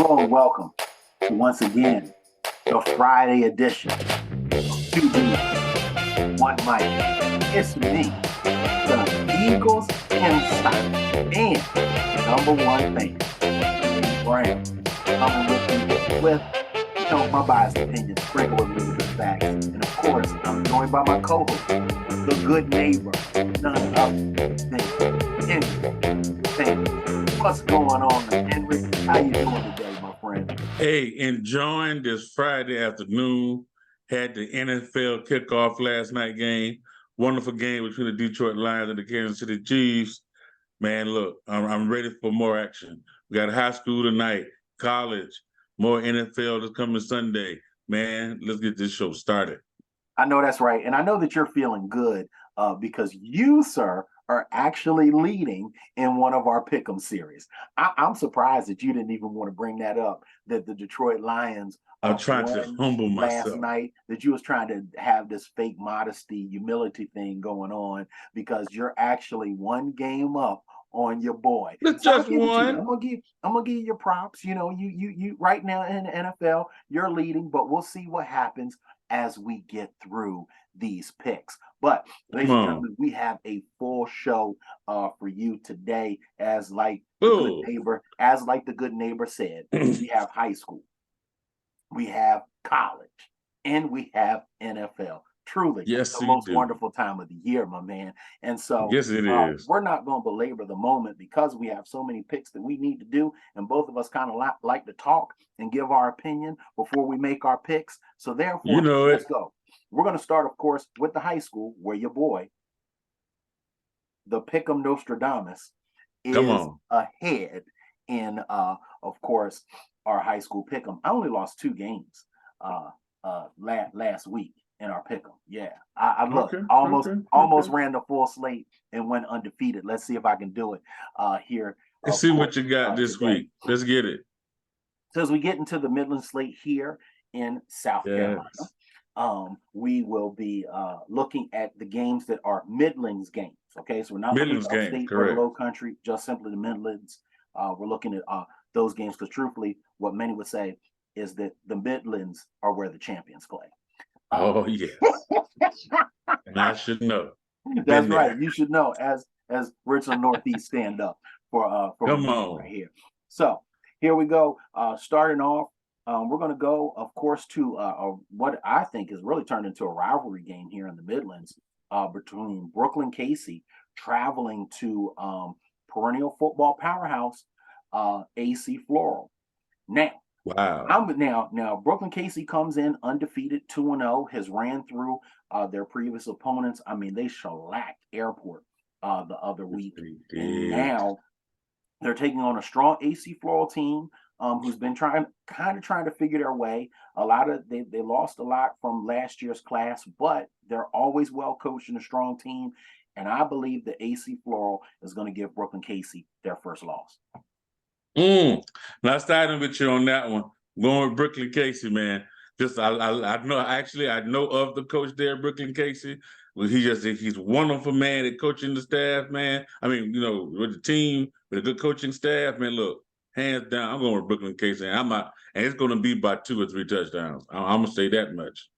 Hello and welcome to once again the Friday edition of Two Dudes, One Mic. It's me, the Eagles Insider and number one fan, Brown, coming with you with my biased opinions, sprinkle with a little bit of facts, and of course, I'm joined by my co-host, the good neighbor, none other than Henry. What's going on, Henry? How you doing today, my friend? Hey, enjoying this Friday afternoon. Had the NFL kickoff last night game. Wonderful game between the Detroit Lions and the Kansas City Chiefs. Man, look, I'm ready for more action. We got high school tonight, college, more NFL this coming Sunday. Man, let's get this show started. I know that's right. And I know that you're feeling good because you, sir, are actually leading in one of our Pick'em series. I'm surprised that you didn't even want to bring that up, that the Detroit Lions I'm trying to humble last myself. night, that you was trying to have this fake modesty, humility thing going on because you're actually one game up on your boy. It's So just one. I'm gonna give you your props. You know, you right now in the NFL, you're leading, but we'll see what happens as we get through these picks. But ladies and gentlemen, we have a full show for you today. As like the good neighbor said, we have high school, we have college, and we have NFL. Truly, yes, the most wonderful time of the year, my man. And so, yes, it is. We're not going to belabor the moment because we have so many picks that we need to do, and both of us kind of like to talk and give our opinion before we make our picks. So, therefore, let's go. We're going to start, of course, with the high school where your boy, the Pick'em Nostradamus, is ahead in, of course, our high school Pick'em. I only lost 2 games last week in our Pick'em. Yeah, I almost ran the full slate and went undefeated. Let's see if I can do it here. Let's see what you got this week. Let's get it. So as we get into the Midland slate here in South Carolina, we will be looking at the games that are Midlands games. Okay, so we're not looking at upstate or the Low Country, just simply the Midlands. We're looking at those games because, truthfully, what many would say is that the Midlands are where the champions play. Oh yeah, and I should know. That's right. You should know as Richland Northeast stand up for come on right here. So here we go. Starting off, we're going to go, of course, to what I think is really turned into a rivalry game here in the Midlands between Brooklyn Casey traveling to perennial football powerhouse AC Floral. Now, now Brooklyn Casey comes in undefeated, 2-0, has ran through their previous opponents. I mean, they shellacked Airport the other week, and now they're taking on a strong AC Floral team who's been trying to figure their way. They lost a lot from last year's class, but they're always well coached and a strong team. And I believe the AC Floral is going to give Brooklyn Casey their first loss. Now starting with you on that one, going with Brooklyn Casey, man. Just I know of the coach there, Brooklyn Casey. Well, he's wonderful, man, at coaching the staff, man. I mean, with the team, with a good coaching staff, man. Look, hands down, I'm going with Brooklyn Casey, and it's going to be by 2 or 3 touchdowns. I'm gonna say that much.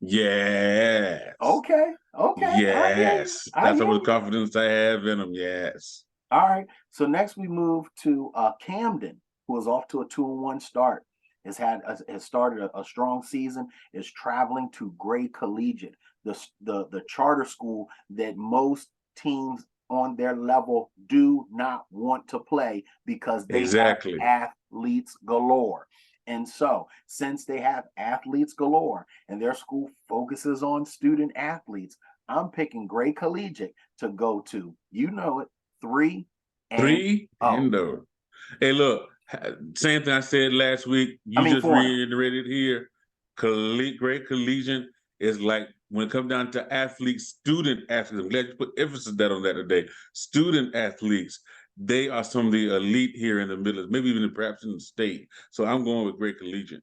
Yes. Okay. Yes. That's how much confidence I have in them. Yes. All right. So next we move to Camden, who is off to a 2-1 start. Has started a strong season. Is traveling to Gray Collegiate, the charter school that most teams on their level do not want to play because they have athletes galore. And so, since they have athletes galore and their school focuses on student athletes, I'm picking Gray Collegiate to go to, 3-0. Hey, look, same thing I said last week. Reiterated here. Gray Collegiate is like, when it comes down to athletes, student athletes, I'm glad you put emphasis on that today. Student athletes, they are some of the elite here in the Midlands, maybe even perhaps in the state. So I'm going with Gray Collegiate.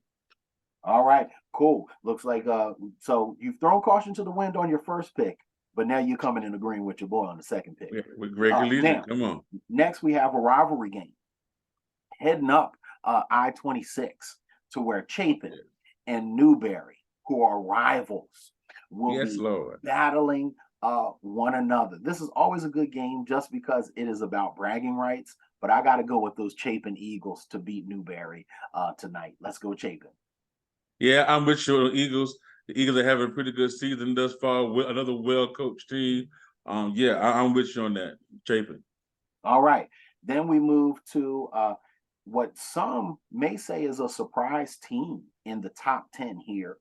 All right, cool. Looks like so you've thrown caution to the wind on your first pick, but now you're coming in agreeing with your boy on the second pick. With Gray Collegiate, come on. Next, we have a rivalry game. Heading up I-26 to where Chapin and Newberry, who are rivals, will Yes, be Lord. battling one another. This is always a good game just because it is about bragging rights, but I got to go with those Chapin Eagles to beat Newberry tonight. Let's go Chapin. Yeah, I'm with you on the Eagles. The Eagles are having a pretty good season thus far. With another well-coached team. Yeah, I'm with you on that, Chapin. All right. Then we move to what some may say is a surprise team in the top 10 here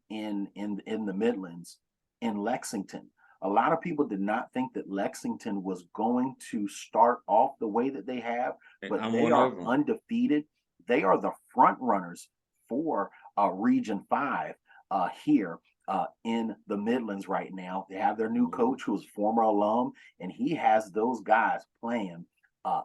in the Midlands, in Lexington. A lot of people did not think that Lexington was going to start off the way that they have, And but I'm they one are of them. undefeated. They are the front runners for Region 5 here in the Midlands right now. They have their new coach, who's former alum, and he has those guys playing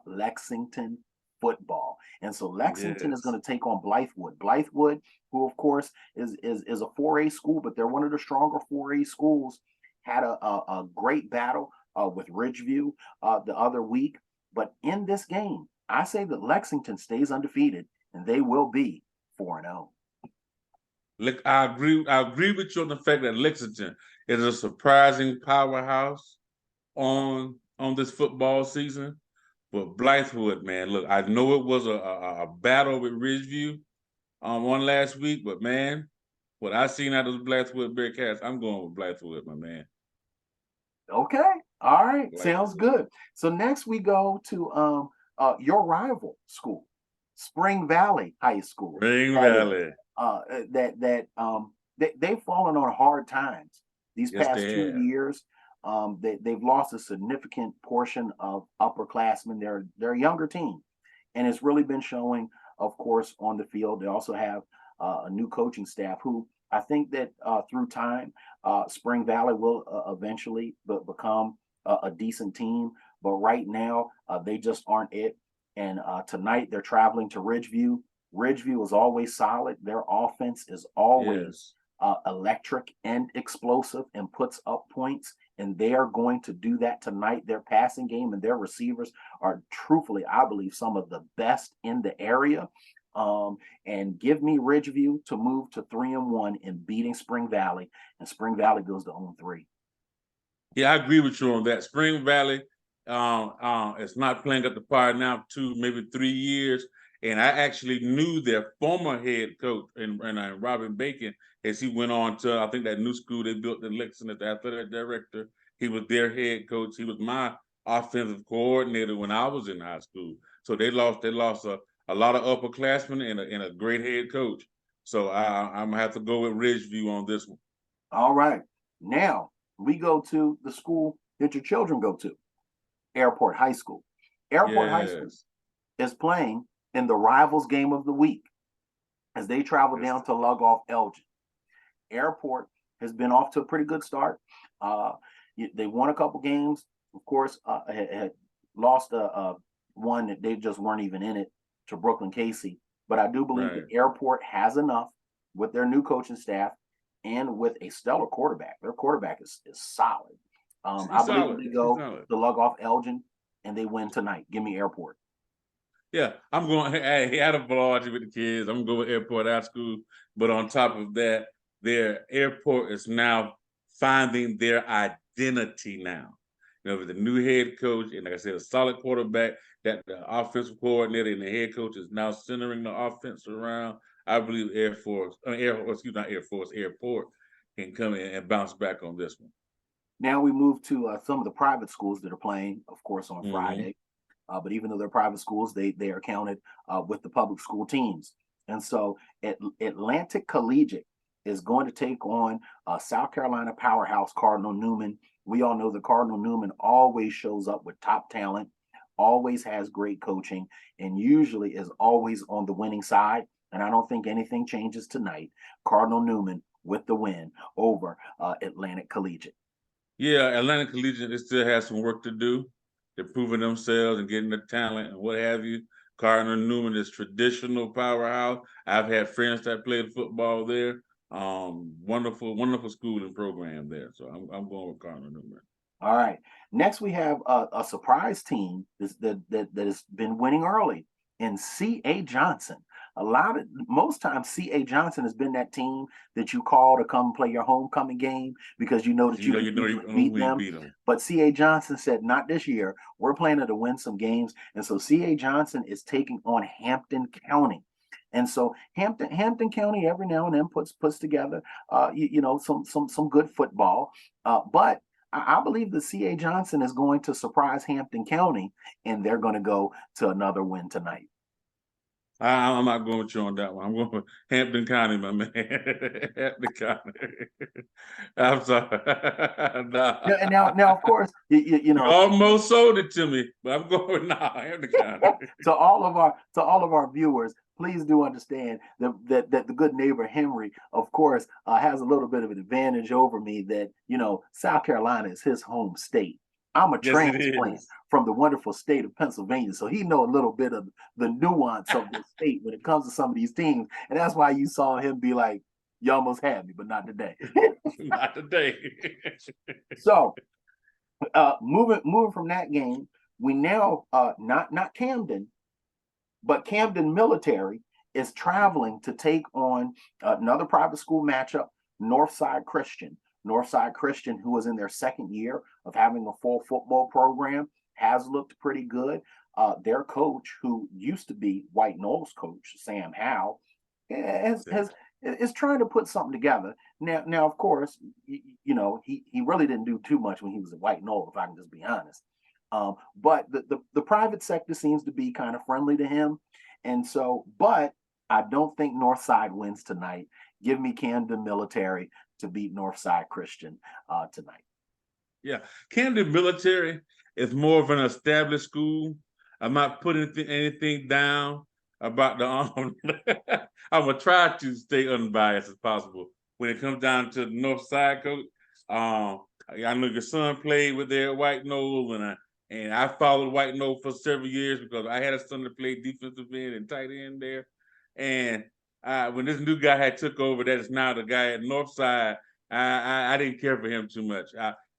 Lexington football. And so Lexington is Yes. going to take on Blythewood. Blythewood, who of course is a 4A school, but they're one of the stronger 4A schools, had a great battle with Ridgeview the other week. But in this game, I say that Lexington stays undefeated, and they will be 4-0. Look, I agree with you on the fact that Lexington is a surprising powerhouse on this football season. But Blythewood, man, look, I know it was a battle with Ridgeview one last week, but man, what I seen out of the Blythewood Bearcats, I'm going with Blythewood, my man. Okay. All right. Sounds Blythewood. good. So next we go to your rival school, Spring Valley High School. Spring That is Valley. they've fallen on hard times these Yes, past they 2 years. They've lost a significant portion of upperclassmen. They're a younger team, and it's really been showing, of course, on the field. They also have a new coaching staff who I think that through time, Spring Valley will eventually become a decent team. But right now, they just aren't it. And tonight they're traveling to Ridgeview. Ridgeview is always solid. Their offense is always electric and explosive and puts up points. And they are going to do that tonight. Their passing game and their receivers are truthfully, I believe, some of the best in the area. And give me Ridgeview to move to 3-1 in beating Spring Valley, and Spring Valley goes to 0-3. Yeah, I agree with you on that. Spring Valley is not playing at the par now 2, maybe 3 years. And I actually knew their former head coach and Robin Bacon as he went on to, I think, that new school they built in Lexington as the athletic director. He was their head coach. He was my offensive coordinator when I was in high school. So they lost a lot of upperclassmen and a great head coach. So I'm gonna have to go with Ridgeview on this one. All right. Now we go to the school that your children go to, Airport High School. Airport High School Yes. is playing in the rivals game of the week as they travel down to Lugoff Elgin. Airport has been off to a pretty good start. They won a couple games. Of course, had lost one that they just weren't even in it to Brooklyn Casey. But I do believe that Airport has enough with their new coaching staff and with a stellar quarterback. Their quarterback is solid. I believe they go to Lugoff Elgin and they win tonight. Give me Airport. Yeah, I'm going. Hey, I had a applaud with the kids. I'm going with Airport High School, but on top of that, their Airport is now finding their identity now. You know, with the new head coach and, like I said, a solid quarterback, that the offensive coordinator and the head coach is now centering the offense around. I believe Airport can come in and bounce back on this one. Now we move to some of the private schools that are playing, of course, on Friday. But even though they're private schools, they are counted with the public school teams. And so Atlantic Collegiate is going to take on South Carolina powerhouse Cardinal Newman. We all know that Cardinal Newman always shows up with top talent, always has great coaching, and usually is always on the winning side. And I don't think anything changes tonight. Cardinal Newman with the win over Atlantic Collegiate. Yeah, Atlantic Collegiate still has some work to do. They're proving themselves and getting the talent and what have you. Cardinal Newman is traditional powerhouse. I've had friends that played football there. Wonderful, wonderful school and program there. So I'm going with Cardinal Newman. All right. Next, we have a surprise team that has been winning early. and C.A. Johnson. Most times C.A. Johnson has been that team that you call to come play your homecoming game because you know that you can You easily know beat who you them. beat them. But C.A. Johnson said, not this year. We're planning to win some games. And so C.A. Johnson is taking on Hampton County. And so Hampton County every now and then puts together some good football. But I believe that C.A. Johnson is going to surprise Hampton County, and they're going to go to another win tonight. I'm not going with you on that one. I'm going for Hampton County, my man. Hampton County. I'm sorry. Nah. And now, of course, You almost sold it to me, but I'm going now. Hampton County. to all of our viewers, please do understand that the good neighbor Henry, of course, has a little bit of an advantage over me. That South Carolina is his home state. I'm a Yes, it transplant is. from the wonderful state of Pennsylvania, so he know a little bit of the nuance of the state when it comes to some of these teams, and that's why you saw him be like, "You almost had me, but not today." Not today. So, moving from that game, we now not Camden, but Camden Military is traveling to take on another private school matchup, Northside Christian. Northside Christian, who is in their second year of having a full football program, has looked pretty good. Their coach, who used to be White Knowles coach, Sam Howell, is trying to put something together. Now, of course, he really didn't do too much when he was at White Knoll, if I can just be honest. But the private sector seems to be kind of friendly to him. And so, but I don't think Northside wins tonight. Give me Camden Military to beat Northside Christian tonight. Yeah, Camden Military is more of an established school. I'm not putting anything down about the I'm gonna try to stay unbiased as possible when it comes down to the North Side coach. I know your son played with their White Knoll, and I followed White Knoll for several years because I had a son that played defensive end and tight end there. And when this new guy had took over, that is now the guy at Northside. I didn't care for him too much.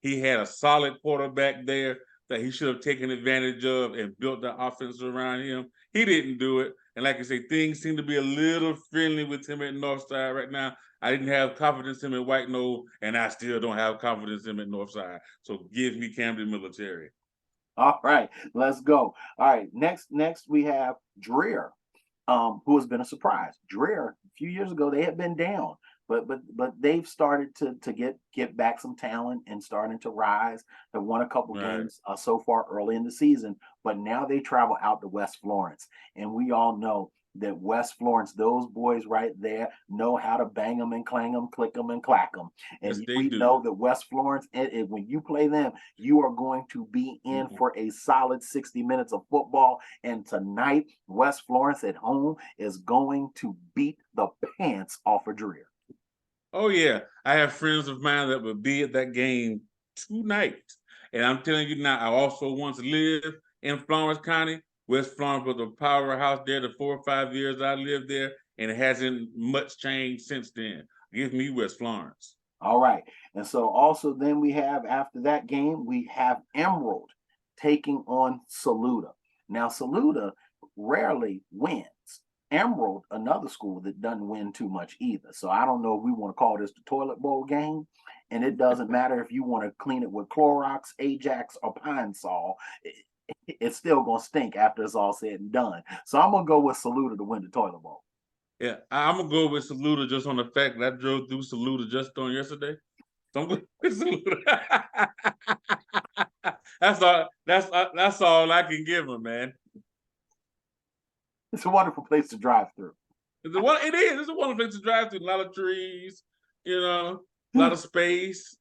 He had a solid quarterback there that he should have taken advantage of and built the offense around him. He didn't do it. And like I say, things seem to be a little friendly with him at Northside right now. I didn't have confidence in him at White Knoll, and I still don't have confidence in him at Northside. So give me Camden Military. All right, let's go. All right, next we have Dreher, who has been a surprise. Dreher, a few years ago, they had been down, but they've started to get back some talent and starting to rise. They've won a couple games so far early in the season, but now they travel out to West Florence, and we all know that West Florence, those boys right there, know how to bang them and clang them, click them and clack them. And Yes, they we do. know that West Florence, when you play them, you are going to be in for a solid 60 minutes of football. And tonight, West Florence at home is going to beat the pants off of Dreher. Oh, yeah. I have friends of mine that would be at that game tonight. And I'm telling you now, I also once lived in Florence County. West Florence was a powerhouse there the 4 or 5 years I lived there, and it hasn't much changed since then. Give me West Florence. All right. And so also then we have, after that game, we have Emerald taking on Saluda. Now, Saluda rarely wins. Emerald, another school that doesn't win too much either. So I don't know if we want to call this the toilet bowl game. And it doesn't matter if you want to clean it with Clorox, Ajax, or Pine Sol. It's still going to stink after it's all said and done. So I'm going to go with Saluda to win the toilet bowl. Yeah, I'm going to go with Saluda just on the fact that I drove through Saluda just on yesterday. So I'm going with Saluda. That's all I can give him, man. It's a wonderful place to drive through. It is. It's a wonderful place to drive through. A lot of trees, a lot of space.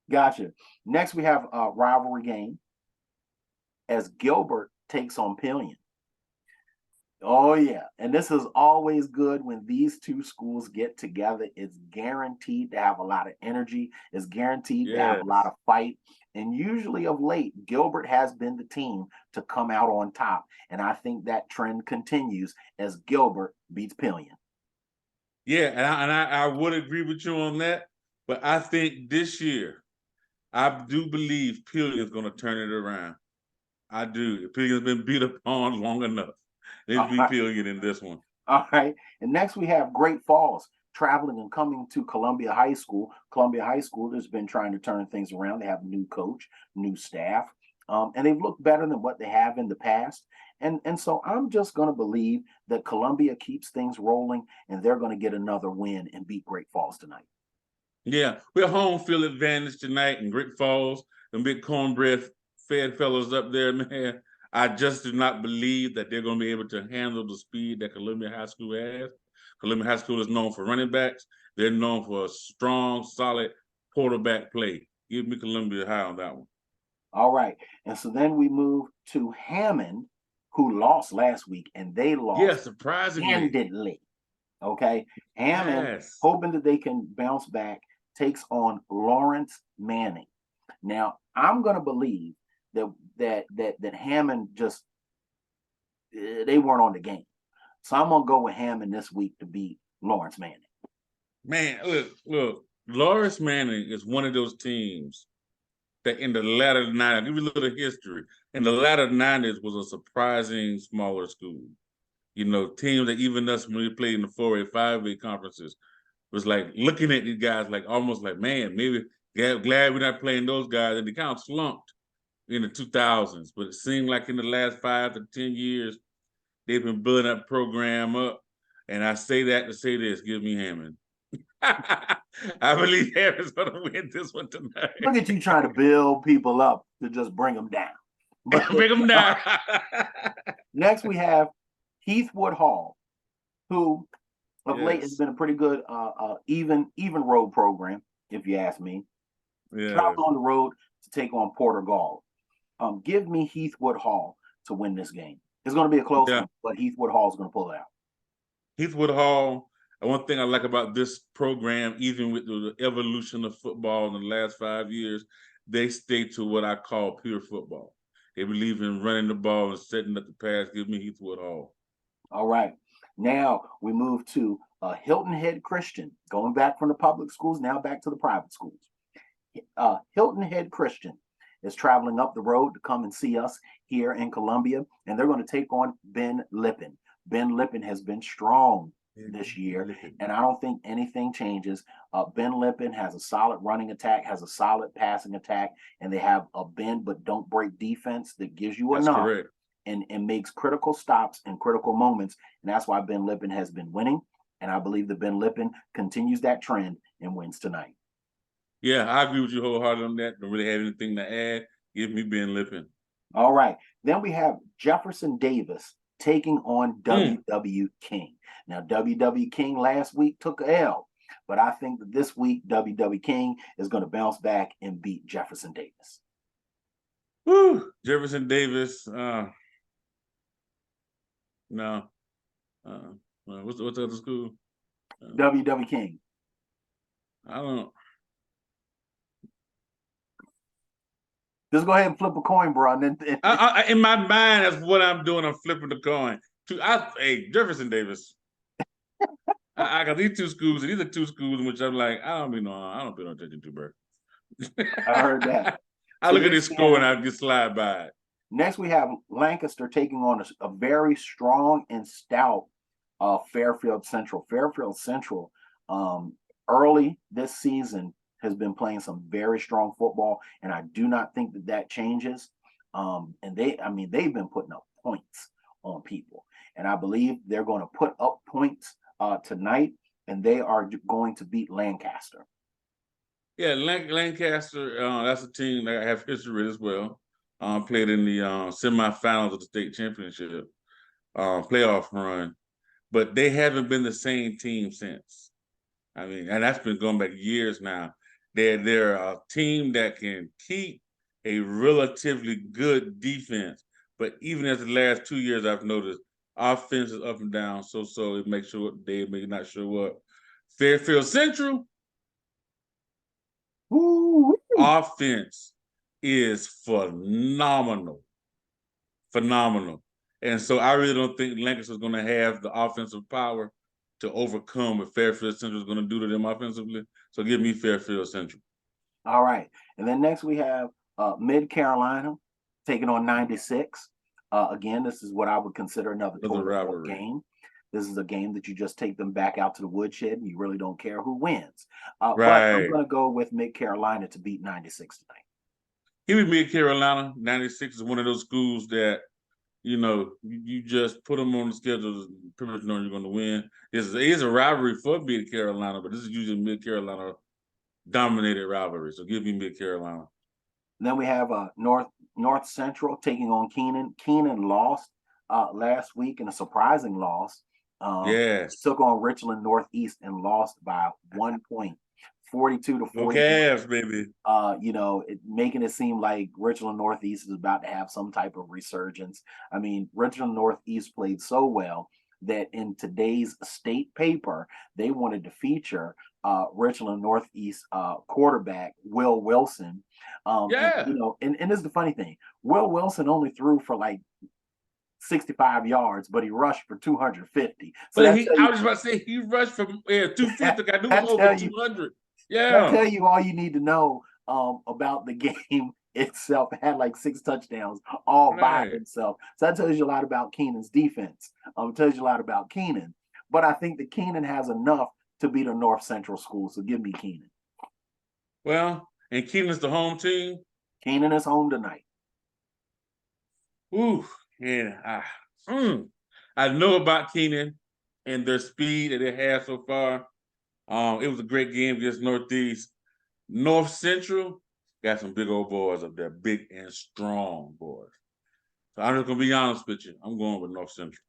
Gotcha. Next, we have a rivalry game as Gilbert takes on Pillion. Oh, yeah. And this is always good when these two schools get together. It's guaranteed to have a lot of energy. It's guaranteed to have a lot of fight. And usually of late, Gilbert has been the team to come out on top. And I think that trend continues as Gilbert beats Pillion. Yeah, and I would agree with you on that. But I think this year, I do believe Pillion is going to turn it around. I do. Pillion's been beat upon long enough. MVP will get in this one. All right. And next we have Great Falls traveling and coming to Columbia High School. Columbia High School has been trying to turn things around. They have a new coach, new staff, and they've looked better than what they have in the past. And so I'm just going to believe that Columbia keeps things rolling and they're going to get another win and beat Great Falls tonight. Yeah, we're home field advantage tonight in Great Falls. Them big cornbread fed fellows up there, man. I just do not believe that they're going to be able to handle the speed that Columbia High School has. Columbia High School is known for running backs. They're known for a strong, solid quarterback play. Give me Columbia High on that one. All right. And so then we move to Hammond, who lost last week, and they lost surprisingly. handedly. Okay. Hammond, hoping that they can bounce back, takes on Lawrence Manning. Now, I'm going to believe that Hammond just they weren't on the game. So I'm gonna go with Hammond this week to beat Lawrence Manning. Man, look, Lawrence Manning is one of those teams that in the latter 90s, I'll give you a little history. In the latter 90s was a surprising smaller school. You know, teams that even us when we played in the 4A, 5A conferences was like looking at these guys like almost like, man, maybe glad we're not playing those guys. And they kind of slumped in the 2000s. But it seemed like in the last 5 to 10 years, they've been building that program up. And I say that to say this, give me Hammond. I believe Hammond's going to win this one tonight. Look at you trying to build people up to just bring them down. Bring them down. Next, we have Heathwood Hall, who of late has been a pretty good even road program, if you ask me. Travel on the road to take on Porter Gaul. Give me Heathwood Hall to win this game. It's going to be a close one, but Heathwood Hall is going to pull it out. Heathwood Hall, one thing I like about this program, even with the evolution of football in the last 5 years, they stay to what I call pure football. They believe in running the ball and setting up the pass. Give me Heathwood Hall. All right. Now we move to Hilton Head Christian, going back from the public schools, now back to the private schools. Hilton Head Christian is traveling up the road to come and see us here in Columbia, and they're going to take on Ben Lippen. Ben Lippen has been strong this year, and I don't think anything changes. Ben Lippen has a solid running attack, has a solid passing attack, and they have a bend but don't break defense that gives you enough and makes critical stops in critical moments, and that's why Ben Lippen has been winning, and I believe that Ben Lippen continues that trend and wins tonight. Yeah, I agree with you wholeheartedly on that. Don't really have anything to add. Give me Ben Lippen. All right. Then we have Jefferson Davis taking on W.W. King. Now, W.W. King last week took a L, but I think that this week W.W. King is going to bounce back and beat Jefferson Davis. Woo! Jefferson Davis. No. What's the other school? W.W. King. I don't. Just go ahead and flip a coin, bro. And then in my mind, that's what I'm doing. I'm flipping the coin. Hey, Jefferson Davis. I got these two schools, and these are two schools in which I'm like, I don't pay no attention to, bro. I heard that. I look at this score and I just slide by it. Next, we have Lancaster taking on a very strong and stout Fairfield Central. Fairfield Central, early this season, has been playing some very strong football, and I do not think that changes. And they've been putting up points on people, and I believe they're going to put up points tonight, and they are going to beat Lancaster. Yeah, Lancaster, that's a team that I have history as well. Played in the semifinals of the state championship playoff run, but they haven't been the same team since. I mean, and that's been going back years now. They're a team that can keep a relatively good defense, but even as the last 2 years, I've noticed offense is up and down. So it makes sure they may not show up. Fairfield Central, offense is phenomenal. And so I really don't think Lancaster is going to have the offensive power to overcome what Fairfield Central is going to do to them offensively. So give me Fairfield Central. All right. And then next we have Mid Carolina taking on 96. Again, this is what I would consider another Another total rivalry. game. This is a game that you just take them back out to the woodshed and you really don't care who wins. But I'm Right. going to go with Mid Carolina to beat 96 tonight. Give me Mid Carolina. 96 is one of those schools that, you just put them on the schedule, pretty much know you're going to win. It is a rivalry for Mid Carolina, but this is usually Mid Carolina dominated rivalry. So give me Mid Carolina. Then we have North Central taking on Keenan. Keenan lost last week in a surprising loss. Yes. Took on Richland Northeast and lost by 1 point, 42 to 40. Cavs, baby. Making it seem like Richland Northeast is about to have some type of resurgence. I mean, Richland Northeast played so well that in today's state paper, they wanted to feature Richland Northeast quarterback Will Wilson. Yeah. And this is the funny thing. Will Wilson only threw for like 65 yards, but he rushed for 250. So But I was about to say he rushed for 250. I knew it was over 200. Yeah. I'll tell you all you need to know about the game itself. It had like 6 touchdowns all by himself. So that tells you a lot about Keenan's defense. Tells you a lot about Keenan. But I think that Keenan has enough to beat a North Central school. So give me Keenan. Well, and Keenan's the home team. Keenan is home tonight. Ooh, yeah. I know about Keenan and their speed that they have so far. It was a great game against Northeast. North Central got some big old boys up there, big and strong boys. So I'm just gonna be honest with you. I'm going with North Central.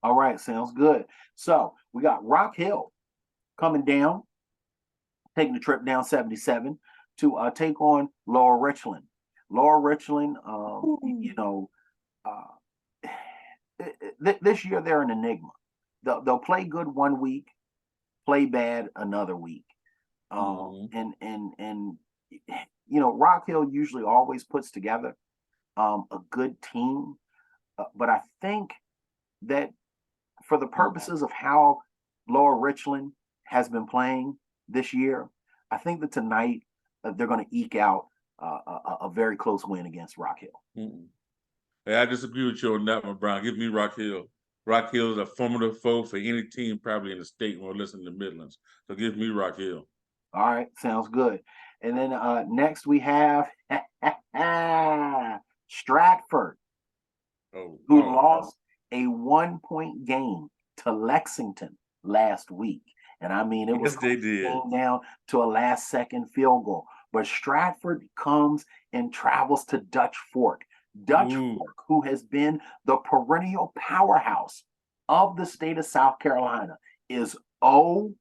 All right, sounds good. So we got Rock Hill coming down, taking the trip down 77 to take on Lower Richland. Lower Richland, this year they're an enigma. They'll play good one week, play bad another week. And Rock Hill usually always puts together a good team, but I think that for the purposes of how Lower Richland has been playing this year, I think that tonight they're going to eke out a very close win against Rock Hill. Hey, I disagree with you on that one, Brian. Give me Rock Hill. Rock Hill is a formidable foe for any team probably in the state or listen to the Midlands. So give me Rock Hill. All right, sounds good. And then next we have Stratford, who lost a 1-point game to Lexington last week. And I mean, it was came down to a last-second field goal. But Stratford comes and travels to Dutch Fork. Dutch Fork, who has been the perennial powerhouse of the state of South Carolina, is 0-3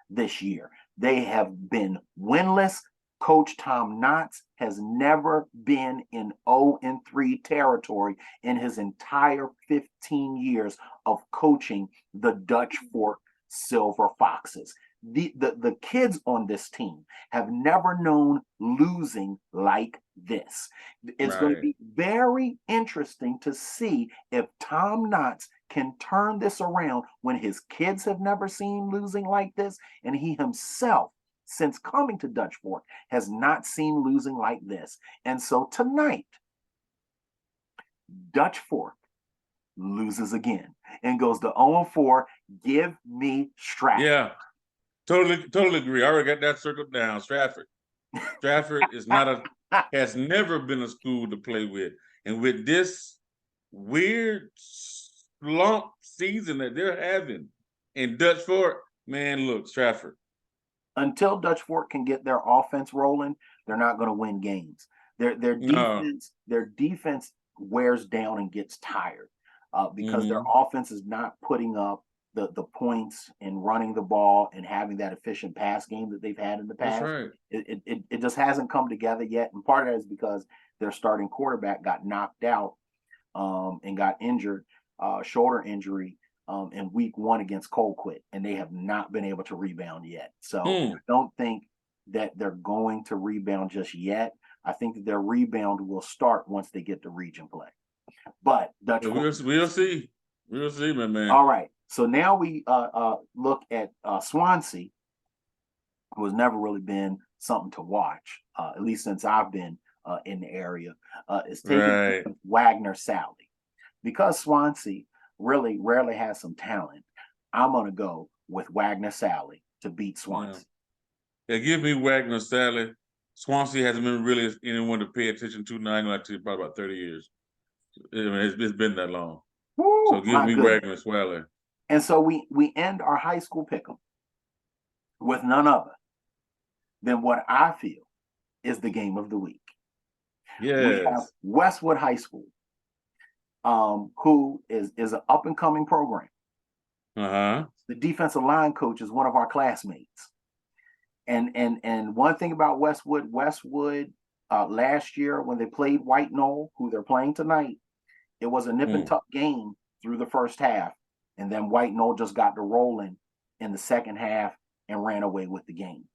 this year. They have been winless. Coach Tom Knotts has never been in 0-3 territory in his entire 15 years of coaching the Dutch Fork Silver Foxes. The kids on this team have never known losing like this. It's going to be very interesting to see if Tom Knotts can turn this around when his kids have never seen losing like this, and he himself, since coming to Dutch Fork, has not seen losing like this. And so tonight, Dutch Fork loses again and goes to 0-4. Give me Stratford. Yeah, totally agree. I already got that circled down. Stratford is has never been a school to play with. And with this weird slump season that they're having in Dutch Fork, man, look, Stratford. Until Dutch Fork can get their offense rolling, they're not going to win games. Their defense wears down and gets tired because their offense is not putting up the points and running the ball and having that efficient pass game that they've had in the past. That's right. It just hasn't come together yet. And part of that is because their starting quarterback got knocked out and got injured, shoulder injury in week 1 against Colquitt, and they have not been able to rebound yet. So I don't think that they're going to rebound just yet. I think that their rebound will start once they get to region play. But Dutch Fork, we'll see. We'll see, my man. All right. So now we look at Swansea, who has never really been something to watch, at least since I've been in the area, is taking Right. Wagner Sally. Because Swansea really rarely has some talent, I'm going to go with Wagner Sally to beat Yeah. Swansea. Yeah, give me Wagner Sally. Swansea hasn't been really anyone to pay attention to now. I know actually probably about 30 years. I mean, it's been that long. So Woo, give my me goodness. Wagner Sally. And so we end our high school pick'em with none other than what I feel is the game of the week. We have Yes. Westwood High School, who is an up and coming program. Uh-huh. The defensive line coach is one of our classmates. And one thing about Westwood, last year when they played White Knoll, who they're playing tonight, it was a nip and tuck game through the first half, and then White Knoll just got to rolling in the second half and ran away with the game.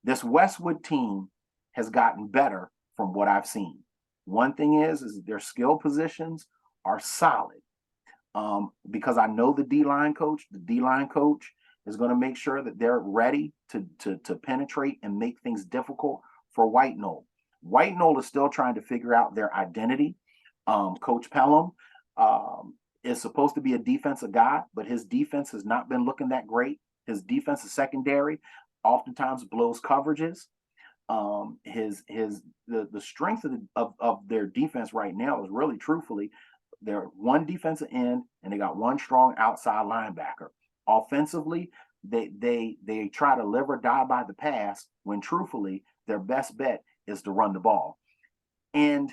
This Westwood team has gotten better from what I've seen. One thing is their skill positions are solid. Because I know the D-line coach. The D-line coach is going to make sure that they're ready to penetrate and make things difficult for White Knoll. White Knoll is still trying to figure out their identity. Coach Pelham is supposed to be a defensive guy, but his defense has not been looking that great. His defensive secondary oftentimes blows coverages. The strength of their defense right now is really, truthfully, they're one defensive end and they got one strong outside linebacker. Offensively, they try to live or die by the pass when truthfully their best bet is to run the ball. And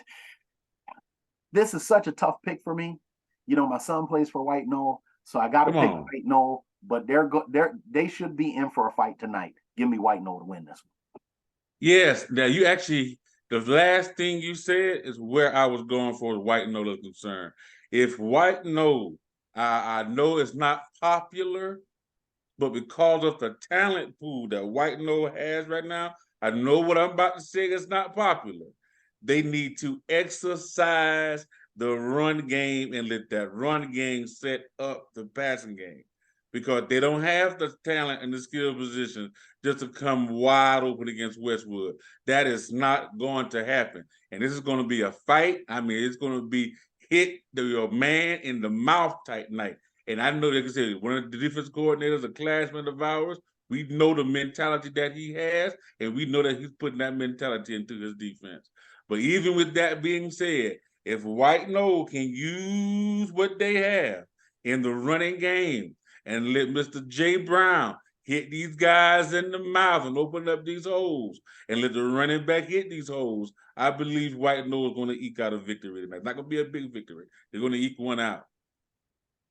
this is such a tough pick for me. You know, my son plays for White Knoll, so I got to pick White Knoll. But they should be in for a fight tonight. Give me White Knoll to win this one. Yes. Now you actually, the last thing you said is where I was going for as White Knoll is concerned. If White Knoll, I know it's not popular, but because of the talent pool that White Knoll has right now, I know what I'm about to say is not popular. They need to exercise the run game and let that run game set up the passing game, because they don't have the talent and the skill position just to come wide open against Westwood. That is not going to happen. And this is going to be a fight. I mean, it's going to be hit your man in the mouth type night. And I know, like I said, one of the defense coordinators, a classmate of ours, we know the mentality that he has, and we know that he's putting that mentality into his defense. But even with that being said, if White Knoll can use what they have in the running game and let Mr. J. Brown hit these guys in the mouth and open up these holes and let the running back hit these holes, I believe White Knoll is going to eke out a victory tonight. It's not going to be a big victory. They're going to eke one out.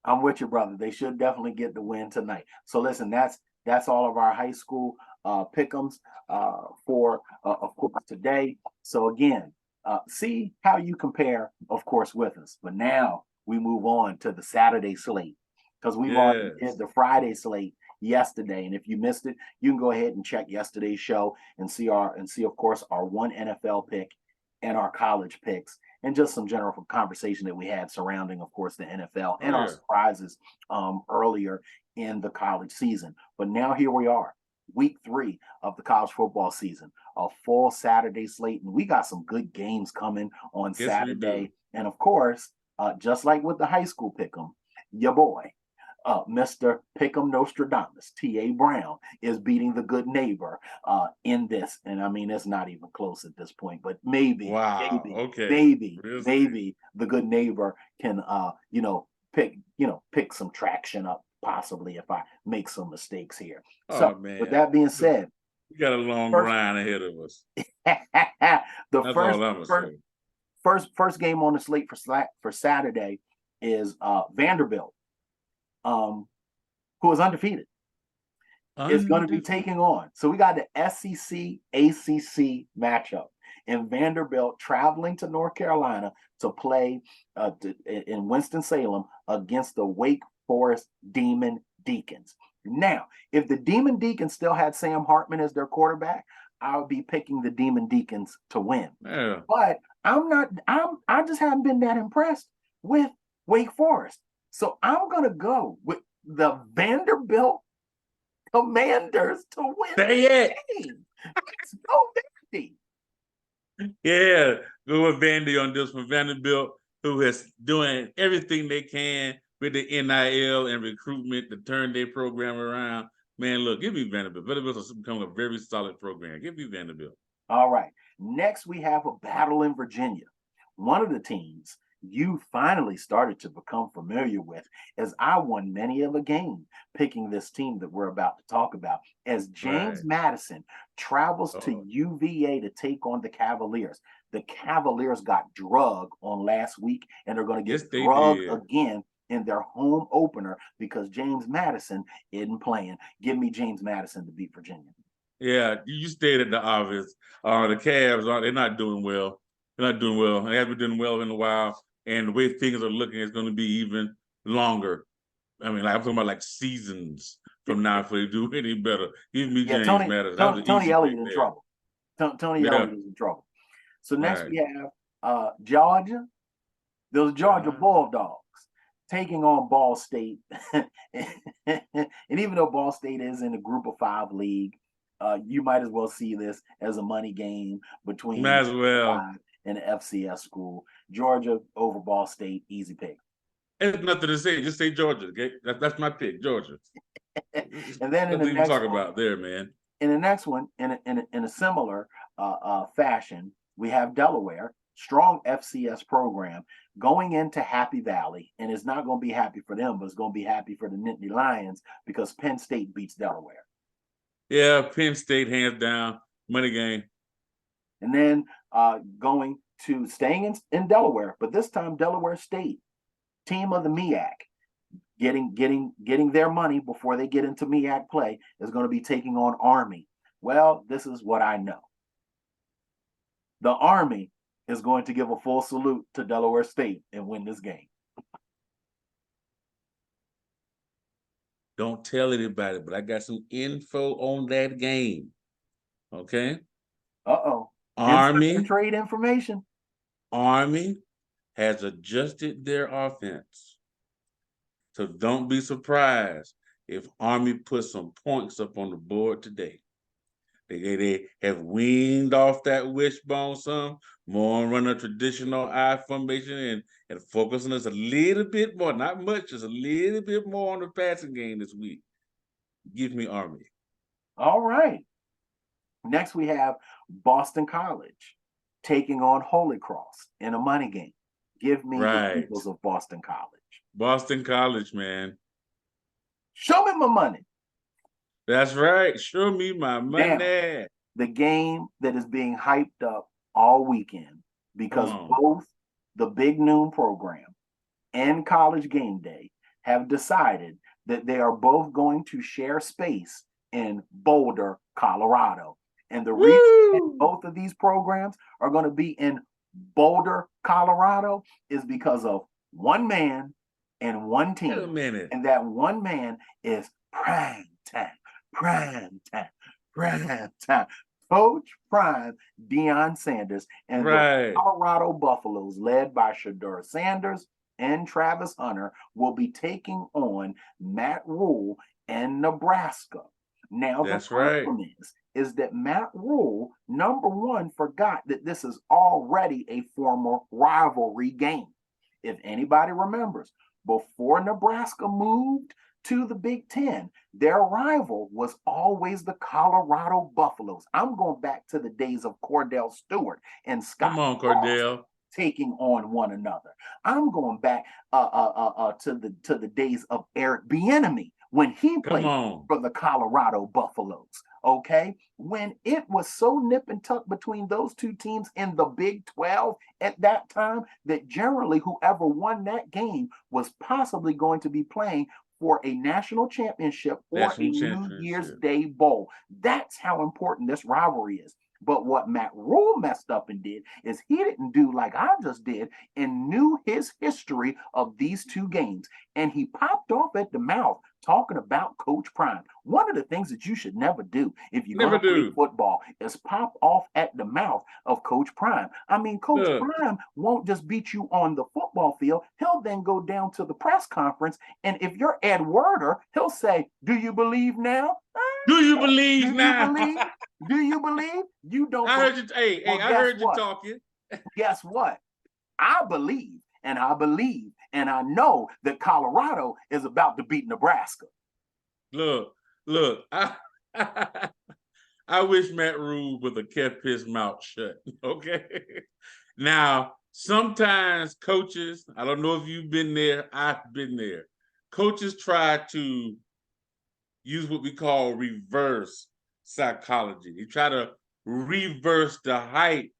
I'm with you, brother. They should definitely get the win tonight. So listen, that's all of our high school pick'ems for of course today. So again, see how you compare, of course, with us. But now we move on to the Saturday slate, because we've already did the Friday slate yesterday. And if you missed it, you can go ahead and check yesterday's show and see of course our one NFL pick and our college picks, and just some general conversation that we had surrounding, of course, the NFL and our surprises earlier in the college season. But now here we are, week 3 of the college football season, a full Saturday slate, and we got some good games coming on Saturday. And of course, just like with the high school pick'em, your boy, Mr. Pick'em Nostradamus, T.A. Brown, is beating the good neighbor in this. And I mean, it's not even close at this point, but maybe the good neighbor can, pick some traction up, possibly, if I make some mistakes here. With that being said, we got a long grind ahead of us. First game on the slate for Saturday is Vanderbilt, who is undefeated, is going to be taking on. So we got the SEC ACC matchup, and Vanderbilt traveling to North Carolina to play in Winston-Salem against the Wake Forest Demon Deacons. Now, if the Demon Deacons still had Sam Hartman as their quarterback, I would be picking the Demon Deacons to win. Yeah. But I just haven't been that impressed with Wake Forest. So I'm going to go with the Vanderbilt Commanders to win the game. Let's go, Vandy. Yeah, go with Vandy on this one. Vanderbilt, who is doing everything they can with the NIL and recruitment to turn their program around. Man, look, give me Vanderbilt. Vanderbilt has become a very solid program. Give me Vanderbilt. All right. Next, we have a battle in Virginia. One of the teams you finally started to become familiar with, as I won many of a game picking this team that we're about to talk about, as Right. James Madison travels to Oh, UVA to take on the Cavaliers. The Cavaliers got drug on last week, and they're going to yes, get they drug did. again in their home opener because James Madison isn't playing. Give me James Madison to beat Virginia. Yeah, you stated the obvious. The Cavs they're not doing well. They're not doing well. They haven't been doing well in a while. And the way things are looking, it's going to be even longer. I mean, like, I'm talking about like seasons from now if they do any better. Give me Yeah, James Madison. That was an Tony easy Elliott pick in there. trouble. Tony Yeah, Elliott is in trouble. So next right. we have Georgia. Those Georgia Yeah. Bulldogs taking on Ball State. And even though Ball State is in the Group of Five league, you might as well see this as a money game between Might as well. five and an FCS school. Georgia over Ball State, easy pick. There's nothing to say. Just say Georgia. Okay, that's my pick, Georgia. And then Nothing to even talk about there, man. in the next one, in a similar fashion, we have Delaware, strong FCS program, going into Happy Valley, and it's not going to be happy for them, but it's going to be happy for the Nittany Lions because Penn State beats Delaware. Yeah, Penn State hands down, money game. And then going to staying in Delaware, but this time Delaware State, team of the MEAC, getting their money before they get into MEAC play, is going to be taking on Army. Well, this is what I know. The Army is going to give a full salute to Delaware State and win this game. Don't tell anybody, but I got some info on that game. Okay. Uh-oh. Army, Trade information. Army has adjusted their offense. So don't be surprised if Army puts some points up on the board today. They have weaned off that wishbone some, more on run a traditional I formation and focus on us a little bit more, not much, just a little bit more on the passing game this week. Give me Army. All right. Next, we have Boston College taking on Holy Cross in a money game. Give me the Right. Eagles of Boston College. Boston College, man. Show me my money. That's right. Show me my Now, money. the game that is being hyped up all weekend because both the Big Noon program and College Game Day have decided that they are both going to share space in Boulder, Colorado. And the reason both of these programs are going to be in Boulder, Colorado is because of one man and one team. Wait a minute. And that one man is prime time, prime time, prime time. Coach Prime, Deion Sanders, and the Colorado Buffaloes, led by Shedeur Sanders and Travis Hunter, will be taking on Matt Rhule and Nebraska. Now, the problem is that Matt Rhule, number one, forgot that this is already a former rivalry game. If anybody remembers, before Nebraska moved to the Big Ten, their rival was always the Colorado Buffaloes. I'm going back to the days of Cordell Stewart and Scott. Come on, Cordell. Taking on one another. I'm going back to the days of Eric Bieniemy when he played for the Colorado Buffaloes. Okay, when it was so nip and tuck between those two teams in the Big 12 at that time that generally whoever won that game was possibly going to be playing for a national championship or a New Year's Day bowl. That's how important this rivalry is. But what Matt Rhule messed up and did is he didn't do like I just did and knew his history of these two games. And he popped off at the mouth talking about Coach Prime. One of the things that you should never do if you're going to play football is pop off at the mouth of Coach Prime. I mean, Coach Prime won't just beat you on the football field. He'll then go down to the press conference. And if you're Ed Werder, he'll say, "Do you believe now?" Do you believe Do you now? believe? Do you believe? You don't I heard believe. you. Hey, Well, I guess heard you what? talking. Guess what? I believe, and I believe, and I know that Colorado is about to beat Nebraska. Look. I wish Matt Rule would have kept his mouth shut. Okay. Now, sometimes coaches, I don't know if you've been there, I've been there. Coaches try to use what we call reverse psychology. They try to reverse the hype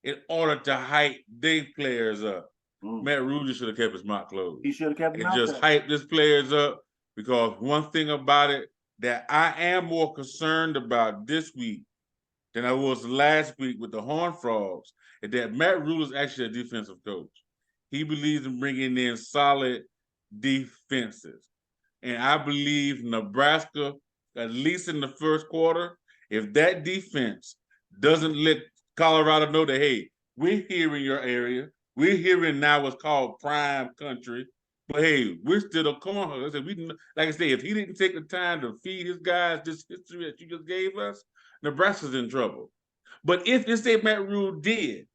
in order to hype their players up. Matt Rule just should have kept his mouth closed. He should have kept his and mouth just shut. hype his players up, because one thing about it that I am more concerned about this week than I was last week with the Horned Frogs is that Matt Rule is actually a defensive coach. He believes in bringing in solid defenses. And I believe Nebraska, at least in the first quarter, if that defense doesn't let Colorado know that, hey, we're here in your area, we're here in now what's called prime country, but hey, we're still a corner. Like I said, if he didn't take the time to feed his guys this history that you just gave us, Nebraska's in trouble. But if this say Matt Rule did,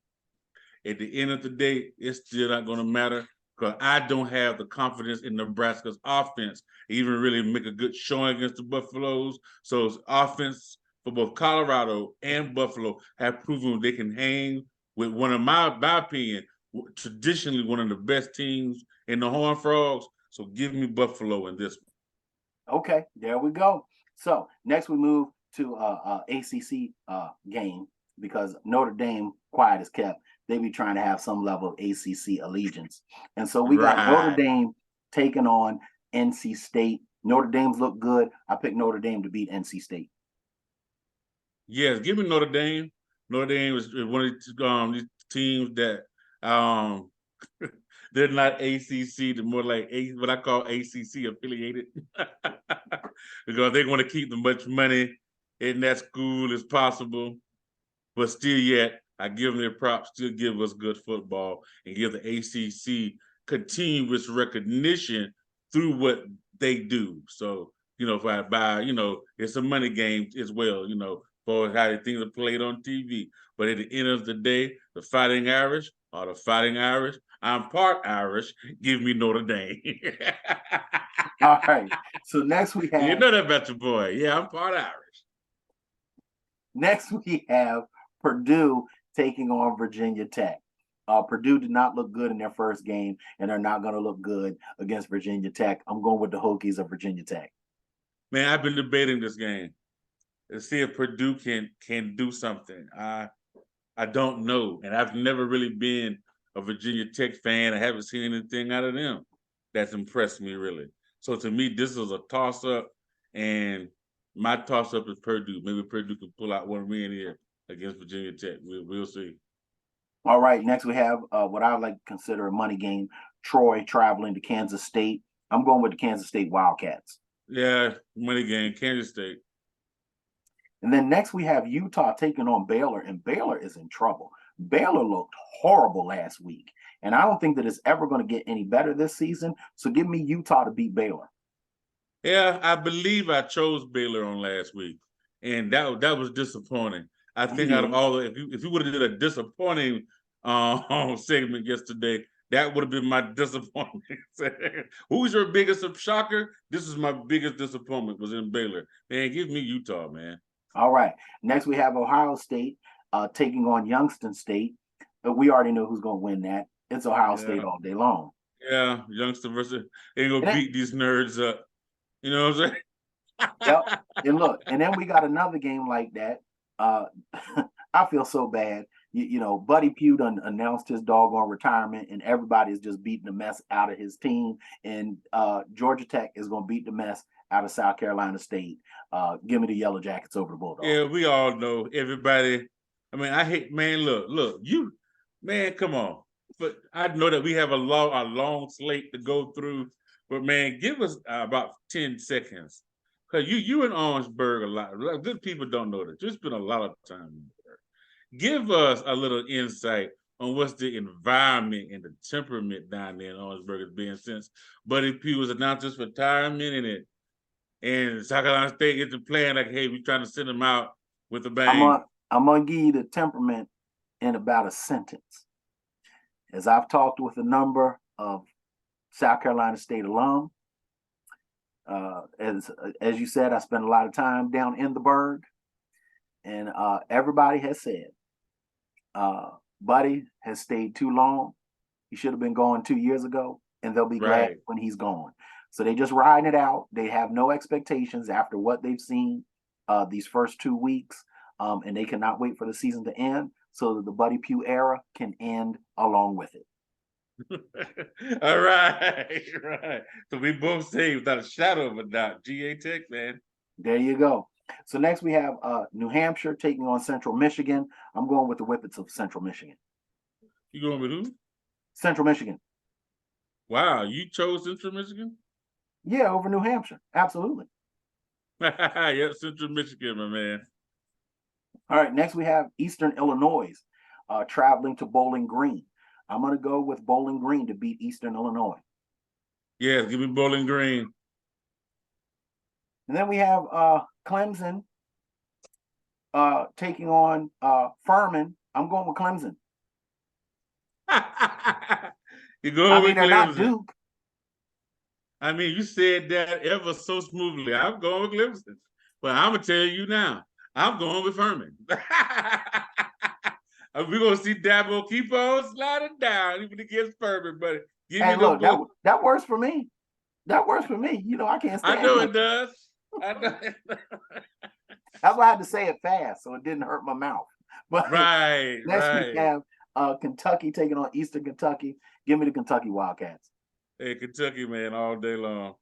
at the end of the day, it's still not going to matter, because I don't have the confidence in Nebraska's offense to even really make a good showing against the Buffaloes. So offense for both Colorado and Buffalo have proven they can hang with one of my opinion, traditionally one of the best teams in the Horned Frogs. So give me Buffalo in this one. Okay, there we go. So next we move to ACC game, because Notre Dame, quiet as kept, they be trying to have some level of ACC allegiance. And so we got Notre Dame taking on NC State. Notre Dame's look good. I picked Notre Dame to beat NC State. Yes, give me Notre Dame. Notre Dame is one of these teams that they're not ACC, they're more like what I call ACC affiliated, because they want to keep as much money in that school as possible. But still yet, I give them their props, still give us good football, and give the ACC continuous recognition through what they do. So, it's a money game as well, for how things are played on TV. But at the end of the day, the Fighting Irish are the Fighting Irish. I'm part Irish. Give me Notre Dame. All right. So next we have... You know that about your boy. Yeah, I'm part Irish. Next we have Purdue taking on Virginia Tech. Purdue did not look good in their first game, and they're not going to look good against Virginia Tech. I'm going with the Hokies of Virginia Tech. Man, I've been debating this game to see if Purdue can do something. I don't know, and I've never really been a Virginia Tech fan. I haven't seen anything out of them that's impressed me really. So to me, this is a toss-up, and my toss-up is Purdue. Maybe Purdue can pull out one win here against Virginia Tech. We'll see. All right, next we have what I would like to consider a money game. Troy traveling to Kansas State. I'm going with the Kansas State Wildcats. Yeah, money game, Kansas State. And then next we have Utah taking on Baylor, and Baylor is in trouble. Baylor looked horrible last week, and I don't think that it's ever going to get any better this season. So give me Utah to beat Baylor. Yeah, I believe I chose Baylor on last week, and that was disappointing. I think out of all the, if you would have did a disappointing segment yesterday, that would have been my disappointment. Who's your biggest shocker? This is my biggest disappointment, was in Baylor. Man, give me Utah, man. All right. Next, we have Ohio State taking on Youngstown State. We already know who's going to win that. It's Ohio State all day long. Yeah, Youngstown versus, they're going to beat these nerds up. You know what I'm saying? Yep. And look, and then we got another game like that. I feel so bad. Buddy Pugh done announced his doggone retirement, and everybody's just beating the mess out of his team. And Georgia Tech is going to beat the mess out of South Carolina State. Give me the Yellow Jackets over the Bulldogs. Yeah, we all know everybody. I mean, I hate, man, look, man, come on. But I know that we have a long slate to go through. But, man, give us about 10 seconds. Because you in Orangeburg a lot. Good people don't know that. You spend a lot of time there. Give us a little insight on what's the environment and the temperament down there in Orangeburg has been since Buddy Pugh was announced his retirement, and and South Carolina State gets to playing like, hey, we're trying to send them out with a I'm bang. gonna give you the temperament in about a sentence. As I've talked with a number of South Carolina State alum, as you said, I spent a lot of time down in the Berg, and everybody has said, Buddy has stayed too long. He should have been gone 2 years ago, and they'll be glad Right. when he's gone. So they just riding it out. They have no expectations after what they've seen these first 2 weeks, and they cannot wait for the season to end so that the Buddy Pugh era can end along with it. All right, right. So we both say without a shadow of a doubt, GA Tech, man. There you go. So next we have New Hampshire taking on Central Michigan. I'm going with the Whippets of Central Michigan. You going with who? Central Michigan. Wow, you chose Central Michigan? Yeah, over New Hampshire. Absolutely. Yep, Central Michigan, my man. All right, next we have Eastern Illinois traveling to Bowling Green. I'm going to go with Bowling Green to beat Eastern Illinois. Yeah, give me Bowling Green. And then we have Clemson taking on Furman. I'm going with Clemson. You go with they're Clemson. not Duke. I mean, you said that ever so smoothly. I'm going with Clemson. But I'm going to tell you now, I'm going with Furman. We're going to see Dabo keep on sliding down even against Furman, but give me look, the that works for me. That works for me. You know, I can't stand I know it does. I know it does. That's why I had to say it fast so it didn't hurt my mouth. But right, next right. we have Kentucky taking on Eastern Kentucky. Give me the Kentucky Wildcats. Hey, Kentucky, man, all day long.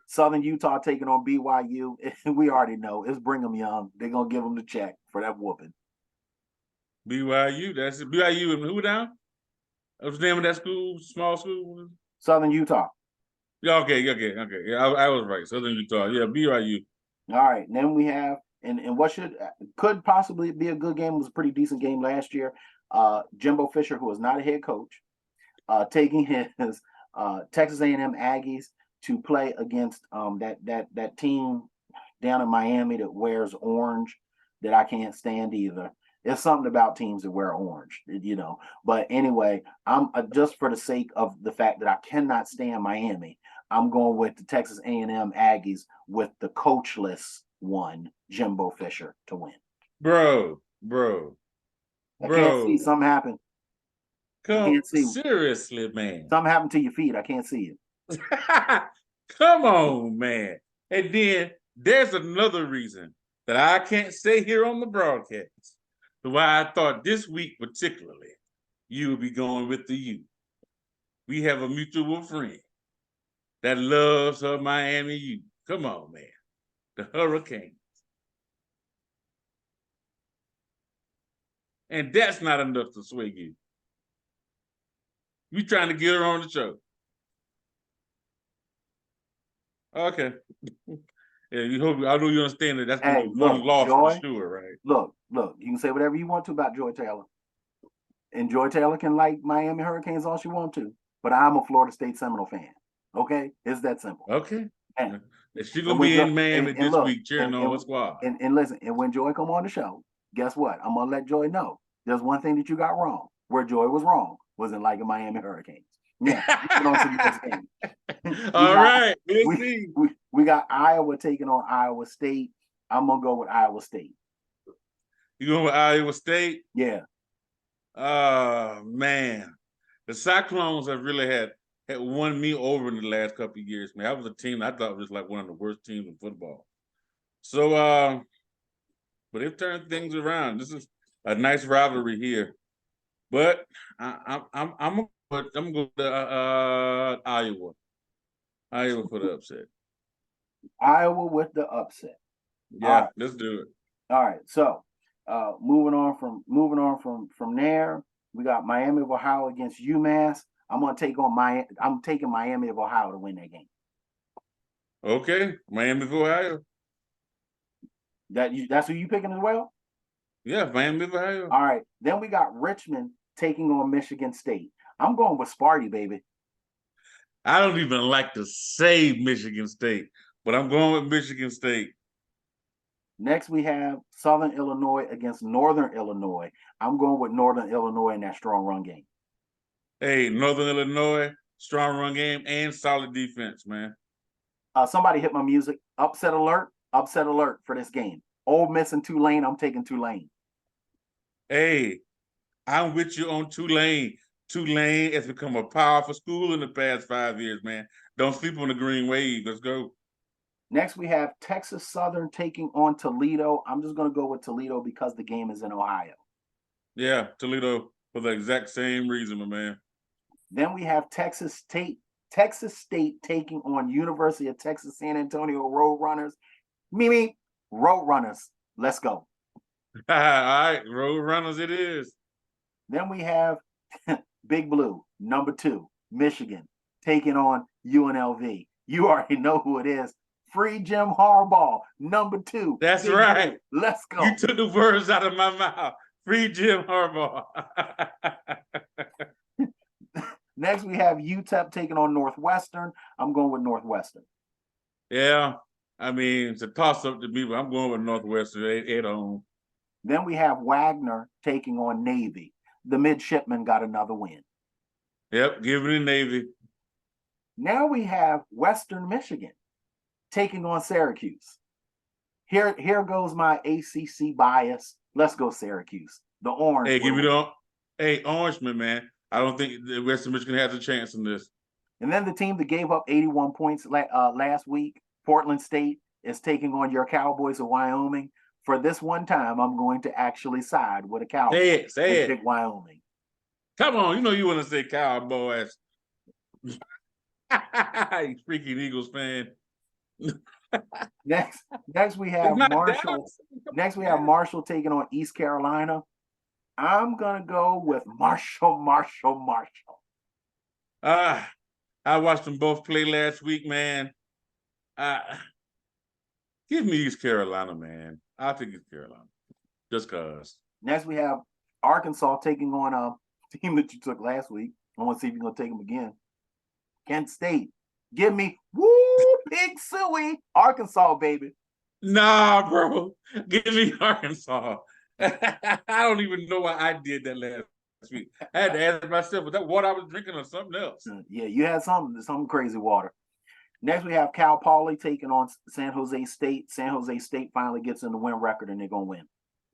Southern Utah taking on BYU. We already know it's Brigham Young. They're going to give them the check for that whooping. BYU, that's it. BYU and who down? What's the name of that school? Small school? Southern Utah. Yeah, okay. Yeah, I was right. Southern Utah. Yeah, BYU. All right. And then we have, and what could possibly be a good game, was a pretty decent game last year. Jimbo Fisher, who is not a head coach, taking his Texas A&M Aggies to play against that team down in Miami that wears orange that I can't stand either. There's something about teams that wear orange, you know. But anyway, I'm just for the sake of the fact that I cannot stand Miami, I'm going with the Texas A&M Aggies with the coachless one, Jimbo Fisher, to win. Bro. I can't see something happen. Come seriously, man. Something happened to your feet. I can't see it. Come on, man. And then there's another reason that I can't say here on the broadcast. Why I thought this week particularly you would be going with the U. We have a mutual friend that loves her Miami U. Come on, man. The Hurricanes. And that's not enough to sway you. You trying to get her on the show. Okay. Yeah, I know you understand that that's gonna be one loss for sure, right? Look, you can say whatever you want to about Joy Taylor. And Joy Taylor can like Miami Hurricanes all she wants to, but I'm a Florida State Seminole fan. Okay? It's that simple. Okay. And she's gonna be in Miami this week cheering on her squad. And listen, and when Joy come on the show, guess what? I'm gonna let Joy know. There's one thing that you got wrong. Where Joy was wrong was in liking Miami Hurricanes. Yeah. All right. We'll see. We got Iowa taking on Iowa State. I'm gonna go with Iowa State. You going with Iowa State? Yeah. Man. The Cyclones have really had won me over in the last couple of years, man. That was a team I thought was like one of the worst teams in football. So but they've turned things around. This is a nice rivalry here. But I'm gonna go to Iowa. Iowa for the upset. Iowa with the upset. Yeah, let's do it. All right. So moving on from there, we got Miami of Ohio against UMass. I'm taking Miami of Ohio to win that game. Okay, Miami of Ohio. That's who you picking as well? Yeah, Miami of Ohio. All right. Then we got Richmond taking on Michigan State. I'm going with Sparty, baby. I don't even like to say Michigan State, but I'm going with Michigan State. Next, we have Southern Illinois against Northern Illinois. I'm going with Northern Illinois in that strong run game. Hey, Northern Illinois, strong run game and solid defense, man. Somebody hit my music. Upset alert for this game. Ole Miss and Tulane. I'm taking Tulane. Hey, I'm with you on Tulane. Tulane has become a powerful school in the past 5 years, man. Don't sleep on the green wave. Let's go. Next, we have Texas Southern taking on Toledo. I'm just going to go with Toledo because the game is in Ohio. Yeah, Toledo for the exact same reason, my man. Then we have Texas State taking on University of Texas San Antonio Roadrunners. Mimi, Roadrunners. Let's go. All right, Roadrunners it is. Then we have Big Blue, number 2, Michigan, taking on UNLV. You already know who it is. Free Jim Harbaugh, number 2. That's Big right. Blue. Let's go. You took the words out of my mouth. Free Jim Harbaugh. Next, we have UTEP taking on Northwestern. I'm going with Northwestern. Yeah, I mean, it's a toss-up to me, but I'm going with Northwestern at home. Then we have Wagner taking on Navy. The midshipmen got another win. Yep, give me the Navy. Now we have Western Michigan taking on Syracuse. Here goes my ACC bias. Let's go Syracuse. The orange. Hey, give me the Orangeman, man. I don't think the Western Michigan has a chance in this. And then the team that gave up 81 points last week, Portland State, is taking on your Cowboys of Wyoming. For this one time, I'm going to actually side with a Cowboy. Say it. Pick Wyoming. Come on, you know you want to say Cowboys. You freaking Eagles fan. Next we have Marshall. Next we have Marshall taking on East Carolina. I'm gonna go with Marshall. I watched them both play last week, man. Give me East Carolina, man. I'll take East Carolina. Just cause. Next we have Arkansas taking on a team that you took last week. I want to see if you're gonna take them again. Kent State. Give me Big Suey. Arkansas, baby. Nah, bro. Give me Arkansas. I don't even know why I did that last week. I had to ask myself, was that water I was drinking or something else? Yeah, you had some crazy water. Next, we have Cal Poly taking on San Jose State. San Jose State finally gets in the win record, and they're going to win.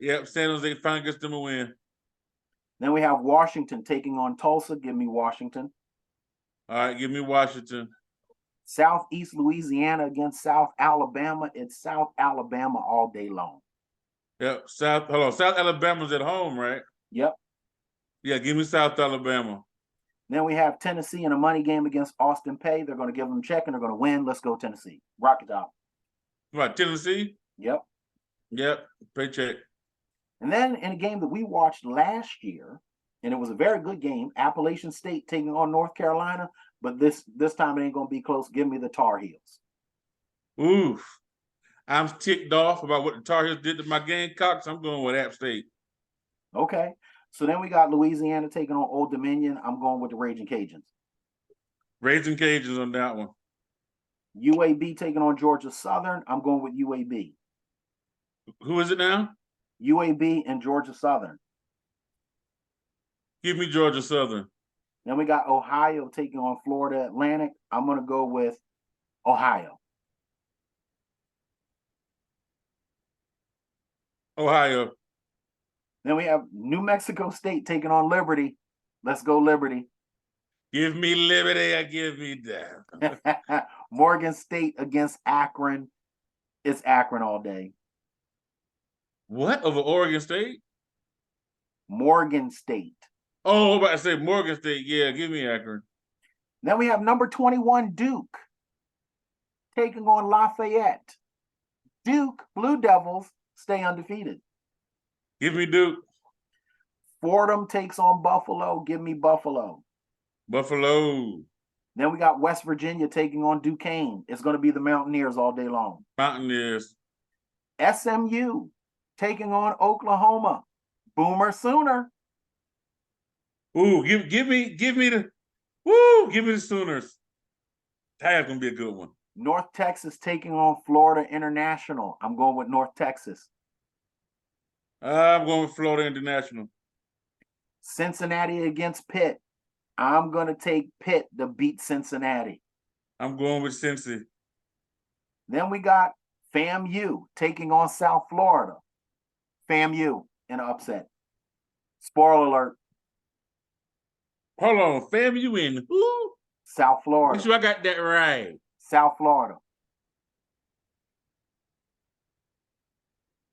Yep, San Jose finally gets them a win. Then we have Washington taking on Tulsa. Give me Washington. All right, give me Washington. Southeast Louisiana against South Alabama. It's South Alabama all day long. Yep, South Alabama's at home, right? Yep. Yeah, give me South Alabama. Then we have Tennessee in a money game against Austin Peay. They're going to give them a check and they're going to win. Let's go Tennessee. Rocket Top. What, Tennessee? Yep. Yep, paycheck. And then in a game that we watched last year, and it was a very good game, Appalachian State taking on North Carolina, but this time it ain't going to be close. Give me the Tar Heels. Oof. I'm ticked off about what the Tar Heels did to my Gamecocks. I'm going with App State. Okay. So then we got Louisiana taking on Old Dominion. I'm going with the Raging Cajuns. Raging Cajuns on that one. UAB taking on Georgia Southern. I'm going with UAB. Who is it now? UAB and Georgia Southern. Give me Georgia Southern. Then we got Ohio taking on Florida Atlantic. I'm going to go with Ohio. Ohio. Then we have New Mexico State taking on Liberty. Let's go Liberty. Give me Liberty. I give me that. Morgan State against Akron. It's Akron all day. What? Over Oregon State? Morgan State. Oh, I'm about to say Morgan State. Yeah, give me Akron. Then we have number 21, Duke, taking on Lafayette. Duke, Blue Devils, stay undefeated. Give me Duke. Fordham takes on Buffalo. Give me Buffalo. Buffalo. Then we got West Virginia taking on Duquesne. It's going to be the Mountaineers all day long. Mountaineers. SMU taking on Oklahoma. Boomer Sooner. Ooh, give me the Sooners. That's gonna be a good one. North Texas taking on Florida International. I'm going with North Texas. I'm going with Florida International. Cincinnati against Pitt. I'm going to take Pitt to beat Cincinnati. I'm going with Cincy. Then we got FAMU taking on South Florida. FAMU in an upset. Spoiler alert. Hold on, fam, you in who? South Make Florida. sure I got that right. South Florida.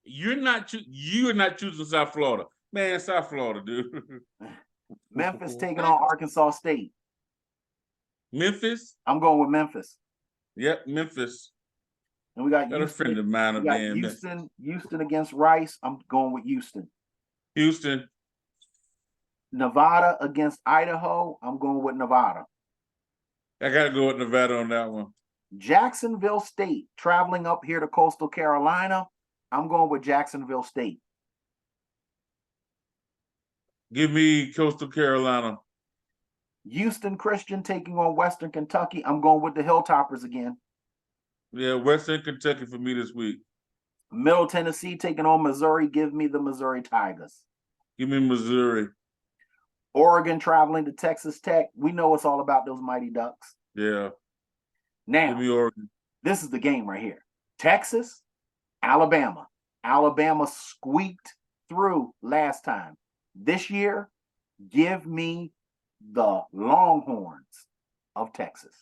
You're not choosing South Florida. Man, South Florida, dude. Memphis taking on Arkansas State. Memphis? I'm going with Memphis. Yep, Memphis. And we got Got a friend of mine up there in Memphis. Houston against Rice. I'm going with Houston. Houston. Nevada against Idaho. I'm going with Nevada. I got to go with Nevada on that one. Jacksonville State traveling up here to Coastal Carolina. I'm going with Jacksonville State. Give me Coastal Carolina. Houston Christian taking on Western Kentucky. I'm going with the Hilltoppers again. Yeah, Western Kentucky for me this week. Middle Tennessee taking on Missouri. Give me the Missouri Tigers. Give me Missouri. Oregon traveling to Texas Tech. We know it's all about those Mighty Ducks. Yeah. Now, Give me Oregon. This is the game right here. Texas, Alabama. Alabama squeaked through last time. This year, give me the Longhorns of Texas.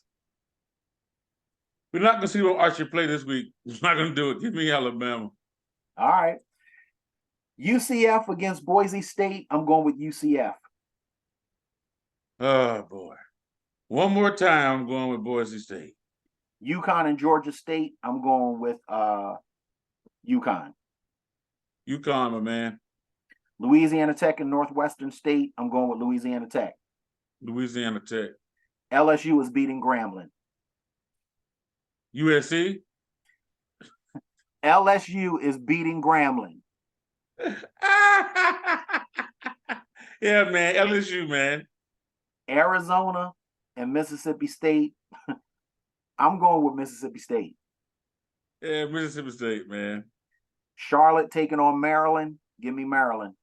We're not going to see what Archie play this week. We're not going to do it. Give me Alabama. All right. UCF against Boise State. I'm going with UCF. Oh, boy. One more time, I'm going with Boise State. UConn and Georgia State. I'm going with UConn. UConn, my man. Louisiana Tech and Northwestern State. I'm going with Louisiana Tech. Louisiana Tech. LSU is beating Grambling. USC? LSU is beating Grambling. Yeah, man. LSU, man. Arizona and Mississippi State. I'm going with Mississippi State. Yeah, Mississippi State, man. Charlotte taking on Maryland. Give me Maryland.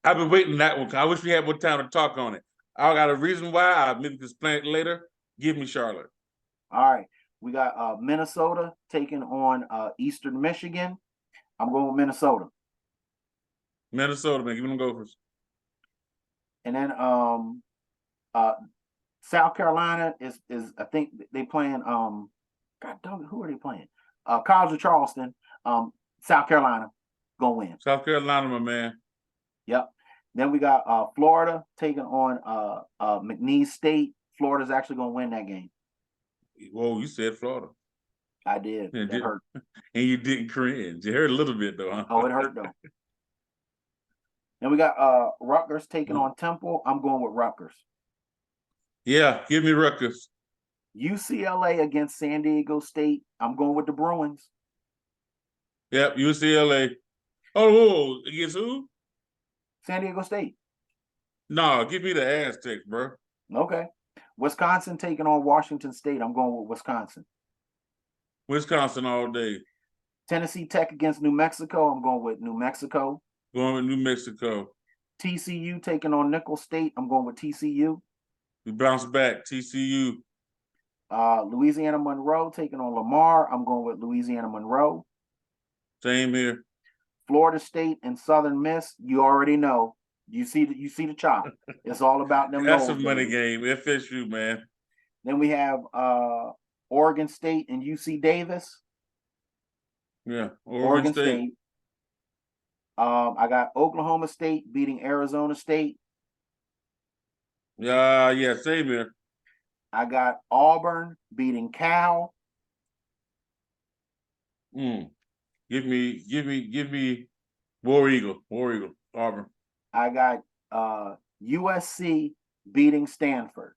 I've been waiting that one. I wish we had more time to talk on it. I got a reason why. I maybe can explain it later. Give me Charlotte. All right. We got Minnesota taking on Eastern Michigan. I'm going with Minnesota. Minnesota, man. Give me them Gophers. And then South Carolina is I think they playing God dog, who are they playing? College of Charleston. South Carolina gonna win. South Carolina, my man. Yep. Then we got Florida taking on McNeese State. Florida's actually gonna win that game. Whoa, you said Florida. I did. And, That hurt. And you didn't cringe. You heard a little bit though, huh? Oh, it hurt though. Then we got Rutgers taking on Temple. I'm going with Rutgers. Yeah, give me Rutgers. UCLA against San Diego State. I'm going with the Bruins. Yep, UCLA. Oh, against who? San Diego State. No, give me the Aztecs, bro. Okay. Wisconsin taking on Washington State. I'm going with Wisconsin. Wisconsin all day. Tennessee Tech against New Mexico. I'm going with New Mexico. Going with New Mexico. TCU taking on Nicholls State. I'm going with TCU. We bounce back. TCU. Louisiana Monroe taking on Lamar. I'm going with Louisiana Monroe. Same here. Florida State and Southern Miss. You already know. You see the chop. It's all about them. That's a money game. FSU, man. Then we have Oregon State and UC Davis. Yeah, Oregon State. I got Oklahoma State beating Arizona State. Yeah, same here. I got Auburn beating Cal. Give me War Eagle, Auburn. I got USC beating Stanford.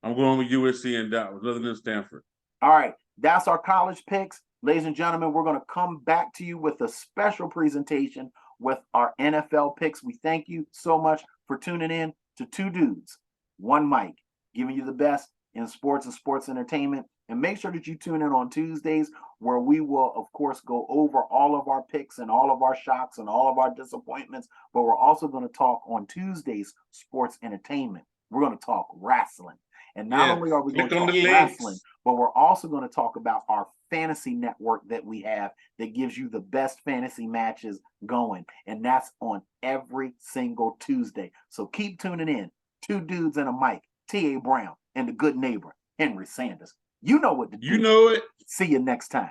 I'm going with USC and Dallas, other than Stanford. All right, that's our college picks. Ladies and gentlemen, we're going to come back to you with a special presentation with our NFL picks. We thank you so much for tuning in to Two Dudes, One Mic, giving you the best in sports and sports entertainment. And make sure that you tune in on Tuesdays, where we will, of course, go over all of our picks and all of our shocks and all of our disappointments. But we're also going to talk on Tuesdays sports entertainment. We're going to talk wrestling. And not only are we going Click to on talk the wrestling, links. but we're also going to talk about our fantasy network that we have that gives you the best fantasy matches going. And that's on every single Tuesday. So keep tuning in. Two dudes and a mic, T.A. Brown and the good neighbor, Henry Sanders. You know what to do. You know it. See you next time.